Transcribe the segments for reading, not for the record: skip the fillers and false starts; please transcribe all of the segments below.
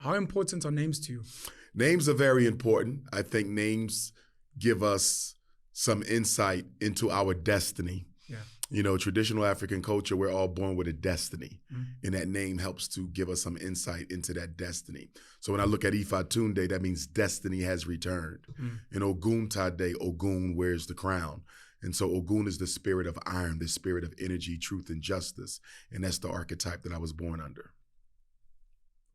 How important are names to you? Names are very important. I think names give us some insight into our destiny. Yeah. You know, traditional African culture, we're all born with a destiny. And that name helps to give us some insight into that destiny. So when I look at Ifantunde, that means destiny has returned. And Oguntade, Ogun wears the crown. And so Ogun is the spirit of iron, the spirit of energy, truth, and justice. And that's the archetype that I was born under.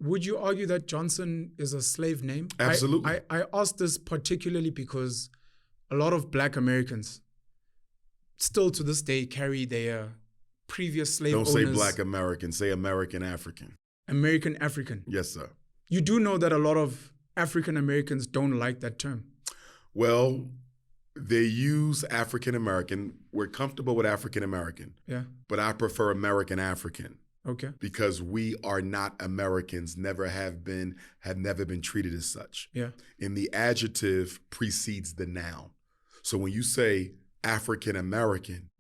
Would you argue that Johnson is a slave name? Absolutely. I ask this particularly because a lot of Black Americans still to this day carry their previous slave owners. Don't say Black American, say American African. American African. Yes, sir. You do know that a lot of African Americans don't like that term. Well, they use African American. We're comfortable with African American. Yeah. But I prefer American African. Okay. Because we are not Americans, never have never been treated as such. Yeah. And the adjective precedes the noun. So when you say African American,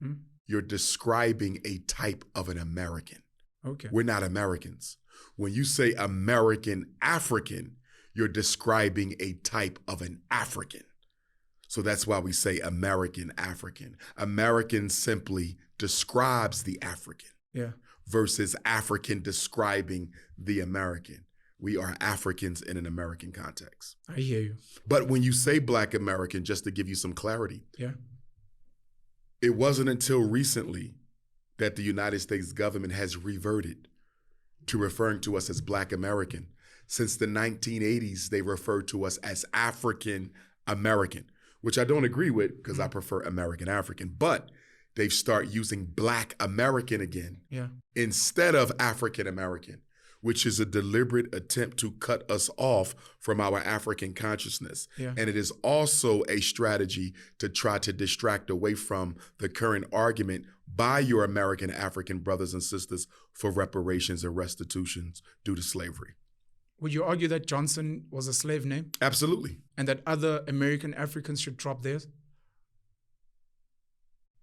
you're describing a type of an American. Okay. We're not Americans. When you say American African, you're describing a type of an African. So that's why we say American African. American simply describes the African. Yeah. Versus African describing the American. We are Africans in an American context. I hear you. But when you say Black American, just to give you some clarity, yeah, it wasn't until recently that the United States government has reverted to referring to us as Black American. Since the 1980s, they referred to us as African American, which I don't agree with because I prefer American African. But they've started using Black American again instead of African American, which is a deliberate attempt to cut us off from our African consciousness. Yeah. And it is also a strategy to try to distract away from the current argument by your American African brothers and sisters for reparations and restitutions due to slavery. Would you argue that Johnson was a slave name? Absolutely. And that other American Africans should drop theirs?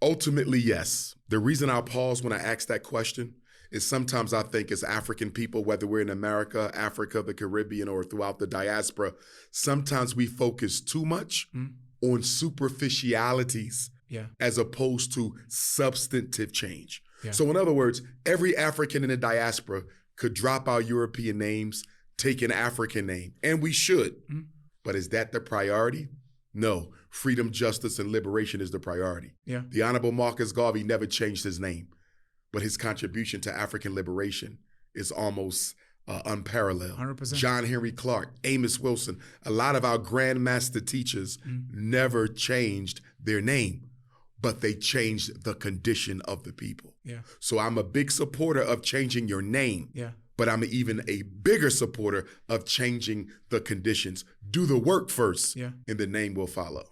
Ultimately, yes. The reason I pause when I ask that question is sometimes I think as African people, whether we're in America, Africa, the Caribbean, or throughout the diaspora, sometimes we focus too much on superficialities as opposed to substantive change. Yeah. So in other words, every African in the diaspora could drop our European names, take an African name, and we should. But is that the priority? No. Freedom, justice, and liberation is the priority. Yeah. The Honorable Marcus Garvey never changed his name, but his contribution to African liberation is almost unparalleled. 100%. John Henry Clark, Amos Wilson, a lot of our grandmaster teachers never changed their name, but they changed the condition of the people. Yeah. So I'm a big supporter of changing your name. Yeah. But I'm even a bigger supporter of changing the conditions. Do the work first, and the name will follow.